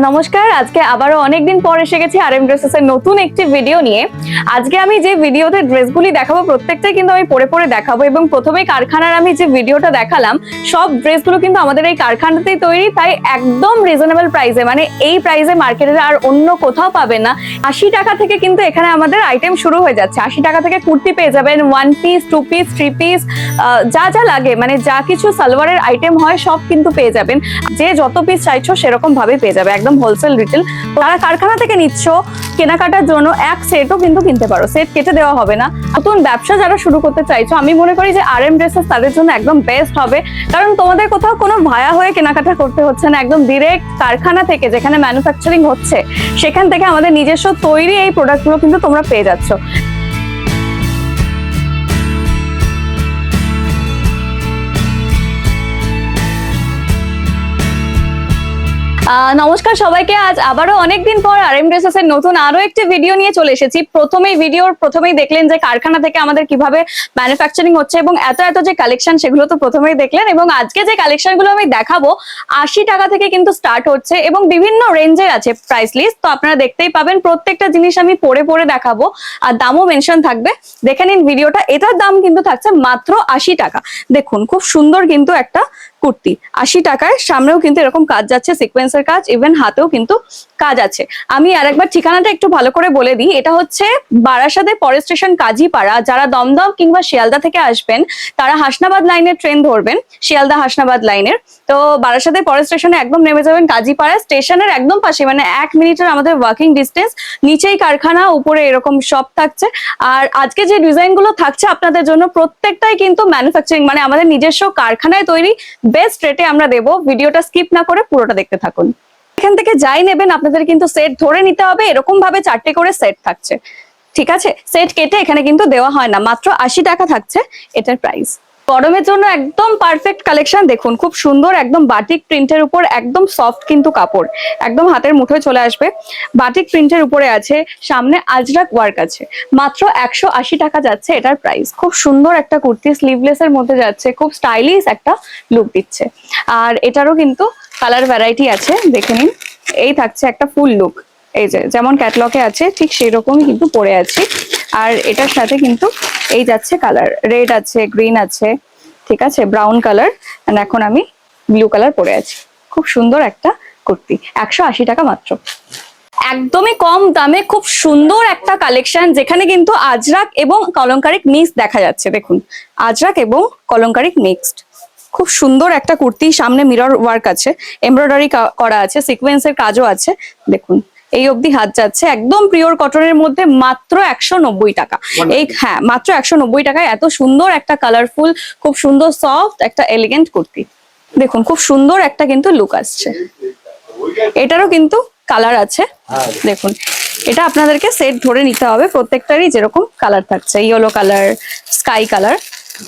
নমস্কার, আজকে আবারও অনেকদিন পর এসে গেছি RM ড্রেসেস এর নতুন একটি ভিডিও নিয়ে। আজকে আমি যে ভিডিওতে ড্রেসগুলি দেখাবো প্রত্যেকটাই কিন্তু আমি পরে পরে দেখাবো, এবং প্রথমেই কারখানার আমি যে ভিডিওটা দেখালাম সব ড্রেসগুলো কিন্তু আমাদের এই কারখানাতেই তৈরি, তাই একদম রিজনেবল প্রাইসে, মানে এই প্রাইসে মার্কেটে আর অন্য কোথাও পাবেন না। 80 টাকা থেকে কিন্তু এখানে আমাদের আইটেম শুরু হয়ে যাচ্ছে। 80 টাকা থেকে কুর্তি পেয়ে যাবেন, 1 পিস, 2 পিস, 3 পিস, যা যা লাগে, মানে যা কিছু সালোয়ারের আইটেম হয় সব কিন্তু পেয়ে যাবেন। যে যত পিস চাইছো সেরকম ভাবে পেয়ে যাবে, একদম হোলসেল রিটেল। তারা কারখানা থেকে নিচ্ছ কেনাকাটার জন্য এক সেটও কিন্তু কিনতে পারো, সেট কেটে দেওয়া হবে না। নতুন ব্যবসা যারা শুরু করতে চাইছো, আমি মনে করি যে RM ড্রেসেস তাদের জন্য একদম বেস্ট হবে, কারণ তোমাদের কোথাও কোনো ভায়া হয়ে কেনাকাটা করতে হচ্ছে না। একদম ডিরেক্ট কারখানা থেকে, যেখানে ম্যানুফ্যাকচারিং হচ্ছে সেখান থেকে আমাদের নিজস্ব তৈরি এই প্রোডাক্টগুলো কিন্তু তোমরা পেয়ে যাচ্ছ। নমস্কার সবাইকে, আজ আবারও অনেকদিন পর RM ড্রেসেস এর নতুন আরো একটি ভিডিও নিয়ে চলে এসেছি। প্রথমেই দেখলেন যে কারখানা থেকে আমাদের কিভাবে ম্যানুফ্যাকচারিং হচ্ছে, এবং এত এত যে কালেকশন সেগুলো তো প্রথমেই দেখলেন। এবং আজকে যে কালেকশন গুলো আমি দেখাবো 80 টাকা থেকে কিন্তু স্টার্ট হচ্ছে, এবং বিভিন্ন রেঞ্জের আছে প্রাইস লিস্ট, তো আপনারা দেখতেই পাবেন। প্রত্যেকটা জিনিস আমি পরে পরে দেখাবো, আর দামও মেনশন থাকবে। দেখে নিন ভিডিওটা। এটার দাম কিন্তু থাকছে মাত্র 80 টাকা। দেখুন খুব সুন্দর কিন্তু একটা কুর্তি, 80 টাকায়। সামনেও কিন্তু এরকম কাজ যাচ্ছে, সিকোয়েন্সের কাজ, ইভেন হাতেও কিন্তু কাজ আছে। আমি আরেকবার ঠিকানাটা একটু ভালো করে বলে দিই। এটা হচ্ছে বারাসাতে পরের স্টেশন কাজীপাড়া। যারা দমদম কিংবা শিয়ালদা থেকে আসবেন তারা হাসনাবাদ লাইনের ট্রেন ধরবেন, শিয়ালদা হাসনাবাদ লাইনের। তো বারাসাতে পরের স্টেশনে একদম নেমে যাবেন কাজীপাড়া স্টেশনের একদম পাশে, মানে 1 মিনিটের আমাদের ওয়াকিং ডিস্টেন্স। নিচেই কারখানা, উপরে এরকম শপ থাকছে। আর আজকে যে ডিজাইন গুলো থাকছে আপনাদের জন্য প্রত্যেকটাই কিন্তু ম্যানুফ্যাকচারিং, মানে আমাদের নিজস্ব কারখানায় তৈরি, বেস্ট রেটে আমরা দেবো। ভিডিওটা স্কিপ না করে পুরোটা দেখতে থাকুন। এখান থেকে যাই নেবেন আপনাদের কিন্তু সেট ধরে নিতে হবে। এরকম ভাবে 4টে করে সেট থাকছে, ঠিক আছে? সেট কেটে এখানে কিন্তু দেওয়া হয় না। মাত্র 80 টাকা থাকছে এটার প্রাইস। গরমের জন্য একদম পারফেক্ট কালেকশন। দেখুন খুব সুন্দর, একদম বাটিক প্রিন্টের উপর, একদম সফট কিন্তু কাপড়, একদম হাতের মুঠোয় চলে আসবে। বাটিক প্রিন্টের উপরে আছে, সামনে আজরাক ওয়ার্ক আছে। মাত্র 180 টাকা যাচ্ছে এটার প্রাইস। খুব সুন্দর একটা কুর্তি, স্লিভলেস এর মধ্যে যাচ্ছে, খুব স্টাইলিশ একটা লুক দিচ্ছে। আর এটারও কিন্তু কালার ভ্যারাইটি আছে, দেখে নিন। এই থাকছে একটা ফুল লুক, এই যে যেমন ক্যাটলগে আছে ঠিক সেই রকমই কিন্তু পরে আছি। আর এটার সাথে কিন্তু এই যাচ্ছে কালার, রেড আছে, গ্রিন আছে, ঠিক আছে, ব্রাউন কালার, এন্ড এখন আমি ব্লু কালার পরে আছি। খুব সুন্দর একটা কুর্তি, 180 টাকা মাত্র। একদমই কম দামে খুব সুন্দর একটা কালেকশন, যেখানে কিন্তু আজরাক এবং কলঙ্কারিক মিক্স দেখা যাচ্ছে। দেখুন আজরাক এবং কলঙ্কারিক মিক্সড, খুব সুন্দর একটা কুর্তি। সামনে মিরর ওয়ার্ক আছে, এমব্রয়ডারি করা আছে, সিকোয়েন্সের কাজও আছে। দেখুন এই অবধি হাত যাচ্ছে, একদম পিওর কটনের মধ্যে। মাত্র 190 টাকা। এই হ্যাঁ, মাত্র 190 টাকায় এত সুন্দর একটা কালারফুল, খুব সুন্দর সফট একটা এলিগেন্ট কুর্তি। দেখুন খুব সুন্দর একটা কিন্তু লুক আসছে। এটারও কিন্তু কালার আছে, দেখুন। এটা আপনাদেরকে সেট ধরে নিতে হবে, প্রত্যেকটারই যেরকম কালার থাকছে, ইয়েলো কালার, স্কাই কালার,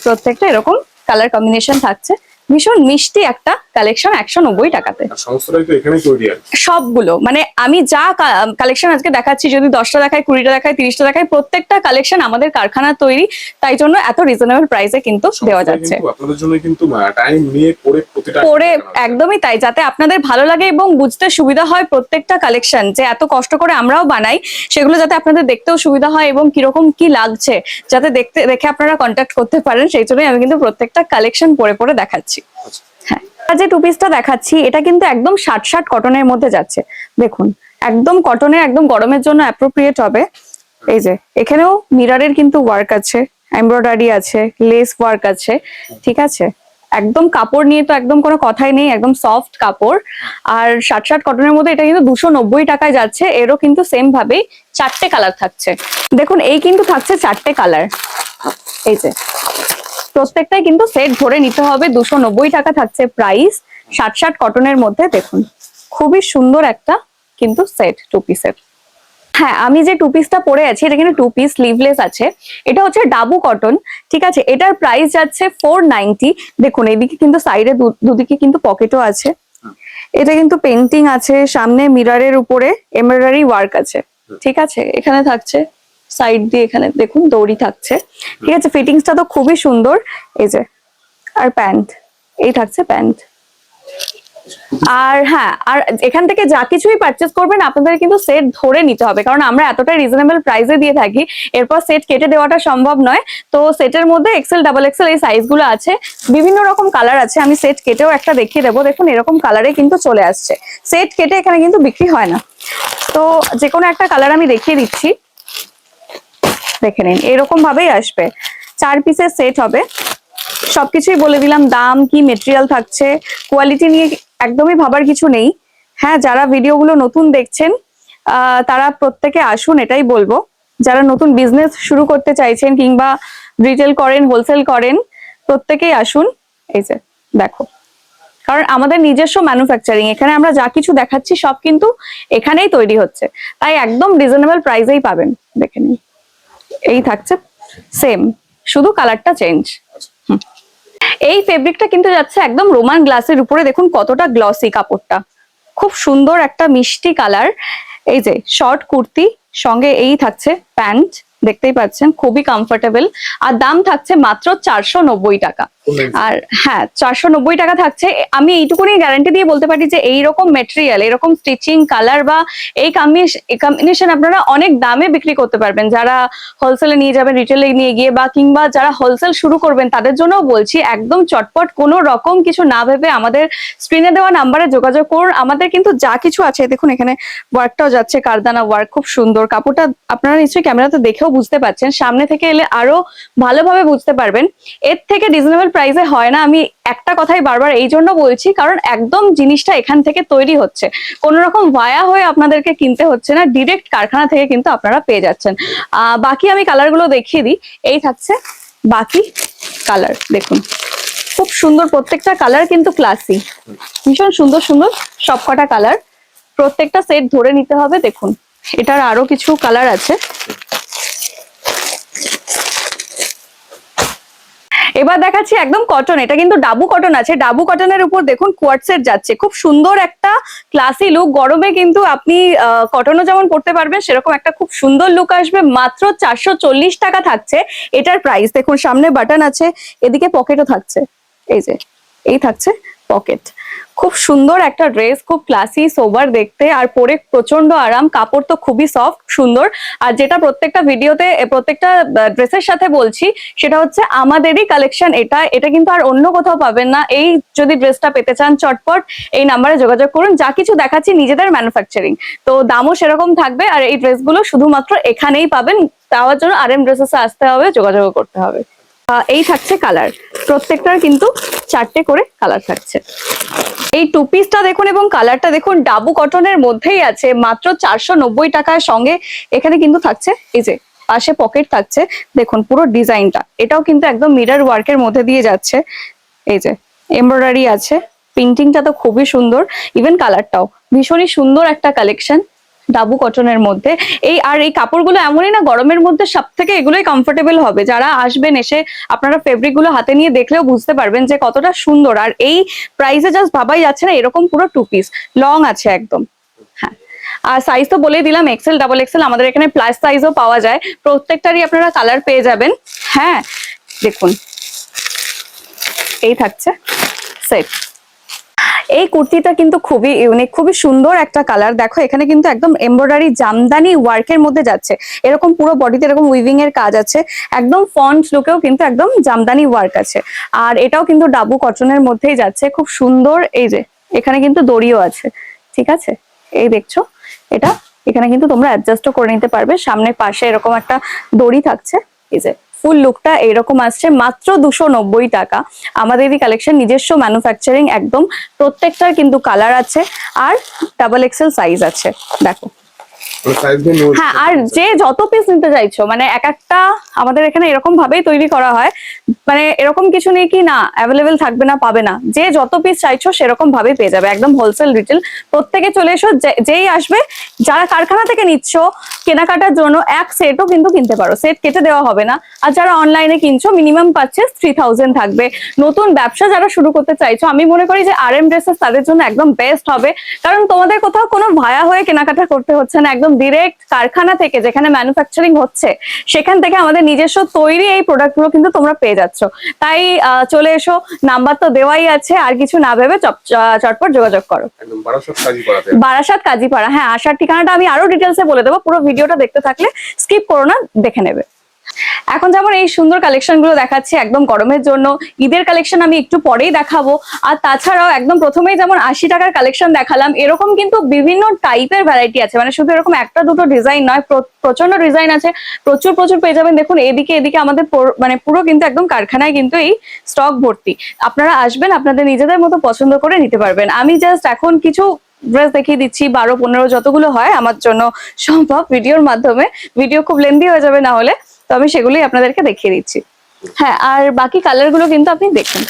প্রত্যেকটা এরকম কালার কম্বিনেশন থাকছে। ভীষণ মিষ্টি একটা কালেকশন 190 টাকাতে। সবগুলো, মানে আমি যা কালেকশন আজকে দেখাচ্ছি, যদি 10টা দেখায়, 20টা দেখায়, 30টা দেখায়, প্রত্যেকটা কালেকশন আমাদের কারখানা তৈরি, তাই জন্য এত রিজনেবল প্রাইসে কিন্তু দেওয়া যাচ্ছে। আপনাদের জন্য কিন্তু টাইম নিয়ে পরে একদমই তাই, যাতে আপনাদের ভালো লাগে এবং বুঝতে সুবিধা হয়। প্রত্যেকটা কালেকশন যে এত কষ্ট করে আমরাও বানাই, সেগুলো যাতে আপনাদের দেখতেও সুবিধা হয় এবং কিরকম কি লাগছে যাতে দেখে আপনারা কন্ট্যাক্ট করতে পারেন, সেই জন্যই আমি কিন্তু প্রত্যেকটা কালেকশন পরে পরে দেখাচ্ছি। হ্যাঁ, যে 2 পিসটা দেখাচ্ছি এটা কিন্তু একদম 60 কটনের মধ্যে যাচ্ছে। দেখুন একদম কটনের, একদম গরমের জন্য অ্যাপ্রোপ্রিয়েট হবে। এই যে এখানেও মিররের কিন্তু ওয়ার্ক আছে, এমব্রয়ডারি আছে, লেস ওয়ার্ক আছে, ঠিক আছে। একদম কাপড় নিয়ে তো একদম কোনো কথাই নেই, একদম সফট কাপড়। আর 60 কটনের মধ্যে এটা কিন্তু 290 টাকায় যাচ্ছে। এরও কিন্তু সেম ভাবেই 4টে কালার থাকছে। দেখুন এই কিন্তু থাকছে 4টে কালার, এই যে প্রত্যেকটাই কিন্তু সেট ধরে নিতে হবে। 290 টাকা থাকছে প্রাইস, 60 কটনের মধ্যে। দেখুন খুবই সুন্দর একটা কিন্তু সেট, 2 পিসের। হ্যাঁ, আমি যে 2 পিসটা পরে আছি এটা কিন্তু 2 পিস স্লিভলেস আছে। এটা হচ্ছে ডাবু কটন, ঠিক আছে। এটার প্রাইস যাচ্ছে 490। দেখুন এইদিকে কিন্তু সাইডে দুদিকে কিন্তু পকেটও আছে। এটা কিন্তু পেন্টিং আছে, সামনে মিররের উপরে এমব্রয়ডারি ওয়ার্ক আছে, ঠিক আছে। এখানে থাকছে সাইড দিয়ে, এখানে দেখুন দড়ি থাকছে, ঠিক আছে। ফিটিংসটা তো খুবই সুন্দর। এই যে আর প্যান্ট, এই থাকছে প্যান্ট, আর হ্যাঁ, আর এখান থেকে যা কিছুই পারচেস করবেন আপনাদের কিন্তু সেট ধরে নিতে হবে, কারণ আমরা এতটাই রিজনেবল প্রাইসে দিয়ে থাকি, এরপর সেট কেটে দেওয়াটা সম্ভব নয়। তো সেটের মধ্যে এক্সেল ডাবল এক্সেল এই সাইজগুলো আছে, বিভিন্ন রকম কালার আছে। আমি সেট কেটেও একটা দেখিয়ে দেবো, দেখুন এরকম কালারে কিন্তু চলে আসছে। সেট কেটে এখানে কিন্তু বিক্রি হয় না, তো যে কোনো একটা কালার আমি দেখিয়ে দিচ্ছি, দেখে নিন। এরকম ভাবেই আসবে, 4 পিসের সেট হবে। সবকিছুই বলে দিলাম, দাম কি, মেটেরিয়াল থাকছে, কোয়ালিটি নিয়ে একদমই ভাবার কিছু নেই। হ্যাঁ, যারা ভিডিওগুলো নতুন দেখছেন তারা প্রত্যেকে আসুন, এটাই বলবো। যারা নতুন বিজনেস শুরু করতে চাইছেন কিংবা রিটেল করেন, হোলসেল করেন, প্রত্যেকেই আসুন। এই যে দেখো, কারণ আমাদের নিজস্ব ম্যানুফ্যাকচারিং, এখানে আমরা যা কিছু দেখাচ্ছি সব কিন্তু এখানেই তৈরি হচ্ছে, তাই একদম রিজনেবল প্রাইসেই পাবেন। দেখে নিন, এই থাকছে সেম, শুধু কালারটা চেঞ্জ। এই ফেব্রিকটা কিন্তু যাচ্ছে একদম রোমান গ্লাসের উপরে, দেখুন কতটা গ্লসি কাপড়টা, খুব সুন্দর একটা মিষ্টি কালার। এই যে শর্ট কুর্তি, সঙ্গে এই থাকছে প্যান্ট, দেখতেই পাচ্ছেন খুবই কমফোর্টেবল। আর দাম থাকছে মাত্র 490 টাকা। আর হ্যাঁ, 490 টাকা থাকছে। আমি এইটুকুনি গ্যারান্টি দিয়ে বলতে পারি যে এইরকম মেটেরিয়াল, এরকম স্টিচিং, কালার বা এই কম্বিনেশন আপনারা অনেক দামে বিক্রি করতে পারবেন। যারা হোলসেলে নিয়ে যাবেন, রিটেলে নিয়ে গিয়ে, বা কিংবা যারা হোলসেল শুরু করবেন তাদের জন্যও বলছি, একদম চটপট কোনো রকম কিছু না ভেবে আমাদের স্ক্রিনে দেওয়া নাম্বারে যোগাযোগ করুন। আমাদের কিন্তু যা কিছু আছে, দেখুন এখানে ওয়ার্কটাও যাচ্ছে, কারদানা ওয়ার্ক, খুব সুন্দর কাপড়টা। আপনারা নিশ্চয়ই ক্যামেরাতে দেখেও বুঝতে পাচ্ছেন, সামনে থেকে এলে আরো ভালোভাবে বুঝতে পারবেন। এর থেকে রিজনেবল প্রাইসে হয় না, আমি একটা কথাই বারবার এই জন্য বলছি, কারণ একদম জিনিসটা এখান থেকে তৈরি হচ্ছে, কোন রকম ভায়া হয়ে আপনাদেরকে কিনতে হচ্ছে না, ডিরেক্ট কারখানা থেকে কিন্তু আপনারা পেয়ে যাচ্ছেন। বাকি আমি কালারগুলো দেখিয়ে দিই। এই থাকছে বাকি কালার, দেখুন খুব সুন্দর, প্রত্যেকটা কালার কিন্তু ক্লাসি, ভীষণ সুন্দর সুন্দর সবকটা কালার। প্রত্যেকটা সেট ধরে নিতে হবে। দেখুন এটার আরো কিছু কালার আছে। এবার দেখাচ্ছি একদম কটন, এটা কিন্তু ডাবু কটন আছে। ডাবু কটনের উপর দেখুন কোয়ার্টসেট যাচ্ছে, খুব সুন্দর একটা ক্লাসি লুক। গরমে কিন্তু আপনি কটনও যেমন পরতে পারবেন, সেরকম একটা খুব সুন্দর লুক আসবে। মাত্র 440 টাকা থাকছে এটার প্রাইস। দেখুন সামনে বাটন আছে, এদিকে পকেটও থাকছে, এই যে এই থাকছে পকেট। খুব সুন্দর একটা ড্রেস, খুব ক্লাসি সোবার দেখতে, আর পরে প্রচন্ড আরাম। কাপড় তো খুবই সফট সুন্দর। আর যেটা প্রত্যেকটা ভিডিওতে, প্রত্যেকটা ড্রেসের সাথে বলছি, সেটা হচ্ছে আমাদেরই কালেকশন এটা, এটা কিন্তু আর অন্য কোথাও পাবেন না। এই যদি ড্রেসটা পেতে চান, চটপট এই নাম্বারে যোগাযোগ করুন। যা কিছু দেখাচ্ছি নিজেদের ম্যানুফ্যাকচারিং, তো দামও সেরকম থাকবে। আর এই ড্রেসগুলো শুধুমাত্র এখানেই পাবেন, পাওয়ার জন্য RM ড্রেসেসে আসতে হবে, যোগাযোগ করতে হবে। এই থাকছে কালার, প্রত্যেকটার কিন্তু 4টে করে কালার থাকছে। এই টু পিসটা দেখুন এবং কালারটা দেখুন, ডাবু কটনের মধ্যেই আছে, মাত্র 490 টাকার। সঙ্গে এখানে কিন্তু থাকছে এই যে পাশে পকেট থাকছে, দেখুন পুরো ডিজাইনটা, এটাও কিন্তু একদম মিরর ওয়ার্কের মধ্যে দিয়ে যাচ্ছে। এই যে এমব্রয়ডারি আছে, প্রিন্টিংটা তো খুবই সুন্দর, ইভেন কালারটাও ভীষণই সুন্দর একটা কালেকশন ডাবু কটনের মধ্যে। এই কাপড়গুলো এমনই না, গরমের মধ্যে সব থেকে এগুলোই কমফোর্টেবল হবে। যারা আসবেন, এসে আপনারা ফেব্রিক গুলো হাতে নিয়ে দেখলেও বুঝতে পারবেন যে কতটা সুন্দর। আর এই প্রাইসে জাস্ট ভাবাই যাচ্ছে না, এরকম পুরো 2 পিস লং আছে একদম। হ্যাঁ, আর সাইজ তো বলেই দিলাম, এক্সেল ডাবল এক্সেল, আমাদের এখানে প্লাস সাইজও পাওয়া যায়। প্রত্যেকটারই আপনারা কালার পেয়ে যাবেন। হ্যাঁ দেখুন, এই থাকছে সেট। এই কুর্তিটা কিন্তু খুবই ইউনিক, খুবই সুন্দর একটা কালার। দেখো এখানে কিন্তু একদম এমব্রয়ডারি জামদানি ওয়ার্কের মধ্যে যাচ্ছে, এরকম পুরো বডিতে এরকম উইভিং এর কাজ আছে, একদম ফন্ট লুকেও কিন্তু একদম জামদানি ওয়ার্ক আছে। আর এটাও কিন্তু ডাবু কটনের মধ্যেই যাচ্ছে, খুব সুন্দর। এই যে এখানে কিন্তু দড়িও আছে, ঠিক আছে, এই দেখছো এটা, এখানে কিন্তু তোমরা অ্যাডজাস্টও করে নিতে পারবে। সামনে পাশে এরকম একটা দড়ি থাকছে। এই যে ফুল লুকটা এইরকম আসছে, মাত্র 290 টাকা। আমাদেরই কালেকশন, নিজস্ব ম্যানুফ্যাকচারিং একদম। প্রত্যেকটার কিন্তু কালার আছে, আর ডাবল এক্সেল সাইজ আছে। দেখো হ্যাঁ, আর যে যত পিস নিতে চাইছো, মানে এক একটা আমাদের এখানে এরকম ভাবেই তৈরি করা হয়, মানে এরকম কিছু নেই কি না অ্যাভেলেবেল থাকবে না, পাবে না। যে যত পিস চাইছো সেরকম ভাবেই পেয়ে যাবে, একদম হোলসেল রিটেল। প্রত্যেকে চলে এসো, যেই আসবে, যারা কারখানা থেকে নিচ্ছ কেনাকাটার জন্য এক সেটও কিন্তু কিনতে পারো, সেট কেটে দেওয়া হবে না। আর যারা অনলাইনে কিনছো মিনিমাম পারচেস 3000 থাকবে। নতুন ব্যবসা যারা শুরু করতে চাইছো আমি মনে করি যে RM ড্রেসেস তাদের জন্য একদম বেস্ট হবে, কারণ তোমাদের কোথাও কোনো ভায়া হয়ে কেনাকাটা করতে হচ্ছে না, একদম ডিরেক্ট কারখানা থেকে যেখানে ম্যানুফ্যাকচারিং হচ্ছে সেখান থেকে আমাদের নিজস্ব তৈরি এই প্রোডাক্টগুলো কিন্তু তোমরা পেয়ে যাচ্ছ। তাই চলে এসো, নাম্বার তো দেওয়াই আছে, আর কিছু না ভেবে চটপট যোগাযোগ করো। একদম বারাসাত কাজীপাড়াতে। বারাসাত কাজীপাড়া, হ্যাঁ আসার ঠিকানাটা আমি আরো ডিটেলসে বলে দেবো, পুরো ভিডিওটা দেখতে থাকলে স্কিপ করো না, দেখে নেবে। এখন যেমন এই সুন্দর কালেকশন গুলো দেখাচ্ছি একদম গরমের জন্য, ঈদের কালেকশন আমি একটু পরেই দেখাবো। আর তাছাড়াও একদম প্রথমেই যেমন 80 টাকার কালেকশন দেখালাম, এরকম কিন্তু বিভিন্ন টাইপের ভ্যারাইটি আছে, মানে শুধু এরকম একটা দুটো ডিজাইন নয়, প্রচন্ড ডিজাইন আছে, প্রচুর প্রচুর পেয়ে যাবেন। দেখুন এদিকে আমাদের মানে পুরো কিন্তু একদম কারখানায় কিন্তু এই স্টক ভর্তি। আপনারা আসবেন, আপনাদের নিজেদের মতো পছন্দ করে নিতে পারবেন। আমি জাস্ট এখন কিছু ড্রেস দেখিয়ে দিচ্ছি, 12-15 যতগুলো হয় আমার জন্য সম্ভব ভিডিওর মাধ্যমে, ভিডিও খুব লেন্দি হয়ে যাবে না হলে, তো আমি সেগুলোই আপনাদেরকে দেখিয়ে দিচ্ছি। হ্যাঁ, আর বাকি কালার গুলো কিন্তু আপনি দেখুন,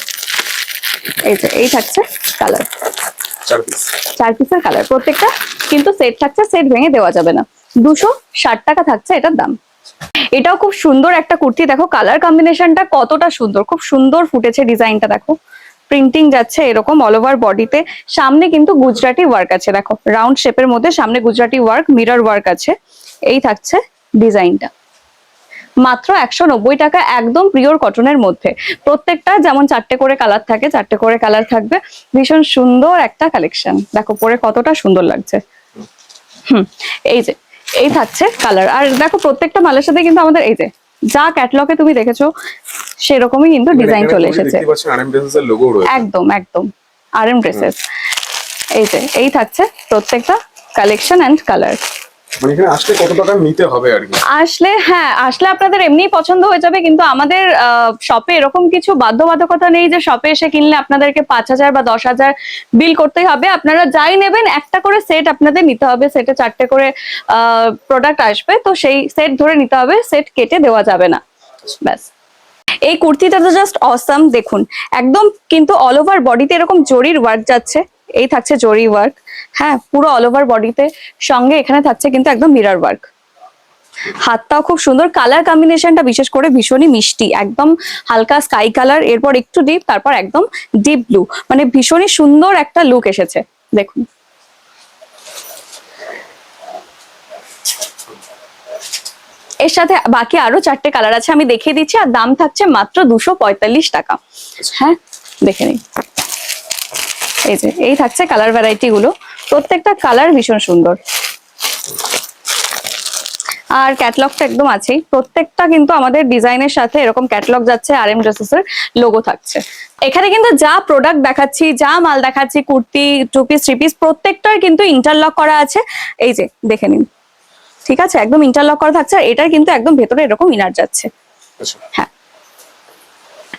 এই যে এই থাকছে কালার, 4 পিসের কালার, প্রত্যেকটা কিন্তু সেট থাকছে, সেট ভেঙে দেওয়া যাবে না। 260 টাকা থাকছে এটার দাম। এটাও খুব সুন্দর একটা কুর্তি, দেখো কালার কম্বিনেশনটা কতটা সুন্দর, খুব সুন্দর ফুটেছে ডিজাইনটা, দেখো প্রিন্টিং যাচ্ছে এরকম অল ওভার বডিতে, সামনে কিন্তু গুজরাটি ওয়ার্ক আছে, দেখো রাউন্ড শেপের মধ্যে সামনে গুজরাটি ওয়ার্ক, মিরর ওয়ার্ক আছে। এই থাকছে ডিজাইনটা, মাত্র 190 টাকা, একদম পিওর কটনের মধ্যে। প্রত্যেকটা যেমন 4টে করে কালার থাকে, 4টে করে কালার থাকবে, ভীষণ সুন্দর একটা কালেকশন, দেখো পরে কতটা সুন্দর লাগছে। এই যে এই থাকছে কালার, আর দেখো প্রত্যেকটা মালের সাথে কিন্তু আমাদের এই যে যা ক্যাটালগে তুমি দেখেছো সেরকমই কিন্তু ডিজাইন চলে এসেছে, একদম একদম RM ড্রেসেস। এই যে এই থাকছে প্রত্যেকটা কালেকশন এন্ড কালার। মানে এখানে আসলে কত টাকা নিতে হবে আর কি? আসলে হ্যাঁ, আসলে আপনাদের এমনিই পছন্দ হয়ে যাবে, কিন্তু আমাদের শপে এরকম কিছু বাধ্যবাধকতা নেই যে শপে এসে কিনলে আপনাদেরকে 5000 বা 10,000 বিল করতেই হবে। আপনারা যাই নেবেন একটা করে সেট আপনাদের নিতে হবে, সেটে 4টে করে প্রোডাক্ট আসবে, তো সেই সেট ধরে নিতে হবে, সেট কেটে দেওয়া যাবে না, ব্যাস। এই কুর্তিটা তো জাস্ট অসাম, দেখুন একদম কিন্তু অল ওভার বডিতে এরকম জরির ওয়ার্ক যাচ্ছে, এই থাকছে জরি ওয়ার্ক, হ্যাঁ পুরো অল ওভার বডিতে, সঙ্গে এখানে থাকছে কিন্তু একদম মিরর ওয়ার্ক। হাতটাও খুব সুন্দর, কালার কম্বিনেশনটা বিশেষ করে ভীষণই মিষ্টি, একদম হালকা স্কাই কালার, এরপর একটু ডিপ, তারপর একদম ডিপ ব্লু, মানে ভীষণই সুন্দর একটা লুক এসেছে, দেখুন। এর সাথে বাকি আরো 4টে কালার আছে, আমি দেখিয়ে দিচ্ছি, আর দাম থাকছে মাত্র 245 টাকা। হ্যাঁ দেখে নিন, এই যে এই থাকছে কালার ভ্যারাইটি গুলো, প্রত্যেকটা কালার ভীষণ সুন্দর, আর ক্যাটালগটা একদম আছেই, প্রত্যেকটা কিন্তু আমাদের ডিজাইনের সাথে এরকম ক্যাটালগ যাচ্ছে, RM ড্রেসেস এর লোগো থাকছে। এখানে কিন্তু যা প্রোডাক্ট দেখাচ্ছি, যা মাল দেখাচ্ছি, কুর্তি, 2 পিস 3 পিস, প্রত্যেকটার কিন্তু ইন্টারলক করা আছে, এই যে দেখে নিন, ঠিক আছে একদম ইন্টারলক করা থাকছে, আর এটার কিন্তু একদম ভেতরে এরকম ইনার যাচ্ছে। হ্যাঁ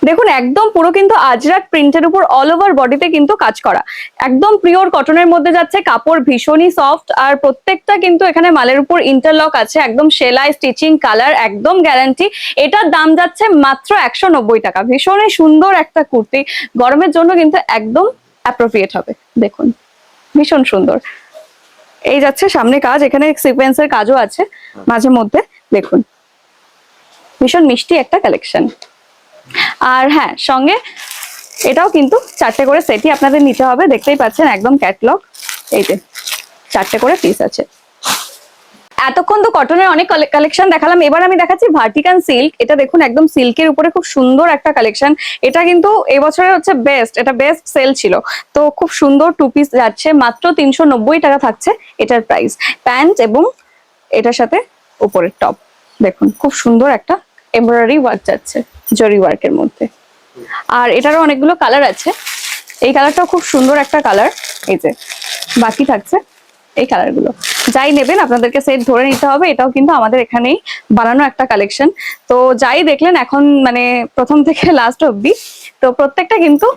দেখুন একদম পুরো কিন্তু আজরাক প্রিন্টের উপর অল ওভার বডিতে কিন্তু কাজ করা, একদম পিওর কটনের মধ্যে যাচ্ছে, কাপড় ভীষণই সফট, আর প্রত্যেকটা কিন্তু এখানে মালের উপর ইন্টারলক আছে, একদম সেলাই স্টিচিং কালার একদম গ্যারান্টি। এটার দাম যাচ্ছে মাত্র 190 টাকা। ভীষণই সুন্দর একটা কুর্তি, গরমের জন্য কিন্তু একদম অ্যাপ্রোপ্রিয়েট হবে, দেখুন ভীষণ সুন্দর। এই যাচ্ছে সামনে কাজ, এখানে সিকোয়েন্সের কাজও আছে মাঝে মধ্যে, দেখুন ভীষণ মিষ্টি একটা কালেকশন। আর হ্যাঁ সঙ্গে এটাও কিন্তু 4টে করে সেটই আপনাদের নিতে হবে, দেখতেই পাচ্ছেন একদম ক্যাটালগ, এই যে 4টে করে পিস আছে। এতক্ষণ তো কটনের অনেক কালেকশন দেখালাম, এবার আমি দেখাচ্ছি ভার্টিকান সিল্ক। এটা দেখুন একদম সিল্কের উপরে খুব সুন্দর একটা কালেকশন, এটা কিন্তু এবছরের হচ্ছে বেস্ট, এটা বেস্ট সেল ছিল, তো খুব সুন্দর 2 পিস যাচ্ছে, মাত্র 390 টাকা থাকছে এটার প্রাইস। প্যান্ট এবং এটার সাথে উপরের টপ, দেখুন খুব সুন্দর একটা এমব্রয়ডারি ওয়ার্ক যাচ্ছে জরি ওয়ার্কের মধ্যে, আর এটারও অনেকগুলো কালার আছে, এই কালারটাও খুব সুন্দর একটা কালার, এই যে বাকি থাকছে এই কালারগুলো, যাই নেবেন আপনাদেরকে সেট ধরে নিতে হবে, এটাও কিন্তু আমাদের এখানেই বানানো একটা কালেকশন। তো যাই দেখলেন এখন মানে প্রথম থেকে লাস্ট অব্দি, তো প্রত্যেকটা কিন্তু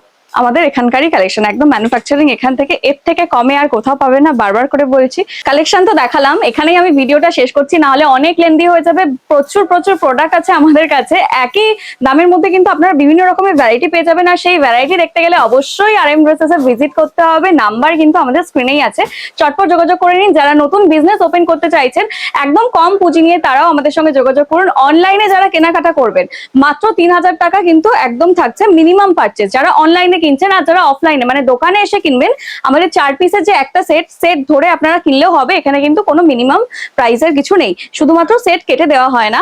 আমাদের এখানকারই কালেকশন, একদম ম্যানুফ্যাকচারিং এখান থেকে, এর থেকে কমে আর কোথাও পাবে না, বারবার করে বলছি। কালেকশন তো দেখালাম, এখানেই আমি ভিডিওটা শেষ করছি, না হলে অনেক লেন্দি হয়ে যাবে। প্রচুর প্রচুর প্রোডাক্ট আছে আমাদের কাছে, একই দামের মধ্যে কিন্তু আপনারা বিভিন্ন রকমের ভ্যারাইটি পেয়ে যাবেন। আর সেই ভ্যারাইটি দেখতে গেলে অবশ্যই RM ড্রেসেস এ ভিজিট করতে হবে। নাম্বার কিন্তু আমাদের স্ক্রিনেই আছে, চটপট যোগাযোগ করে নিন। যারা নতুন বিজনেস ওপেন করতে চাইছেন একদম কম পুঁজি নিয়ে, তারাও আমাদের সঙ্গে যোগাযোগ করুন। অনলাইনে যারা কেনাকাটা করবেন মাত্র 3000 টাকা কিন্তু একদম থাকছে মিনিমাম পারচেজ, যারা অনলাইনে কিনছেন। আর যারা অফলাইনে মানে দোকানে এসে কিনবেন, আমাদের 4 পিসের যে একটা সেট ধরে আপনারা কিনলেও হবে। এখানে কিন্তু কোনো মিনিমাম প্রাইসের কিছু নেই, শুধুমাত্র সেট কেটে দেওয়া হয় না।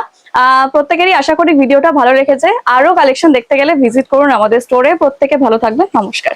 প্রত্যেকেরই আশা করি ভিডিওটা ভালো রেখেছে। আরো কালেকশন দেখতে গেলে ভিজিট করুন আমাদের স্টোরে। প্রত্যেকে ভালো থাকবেন, নমস্কার।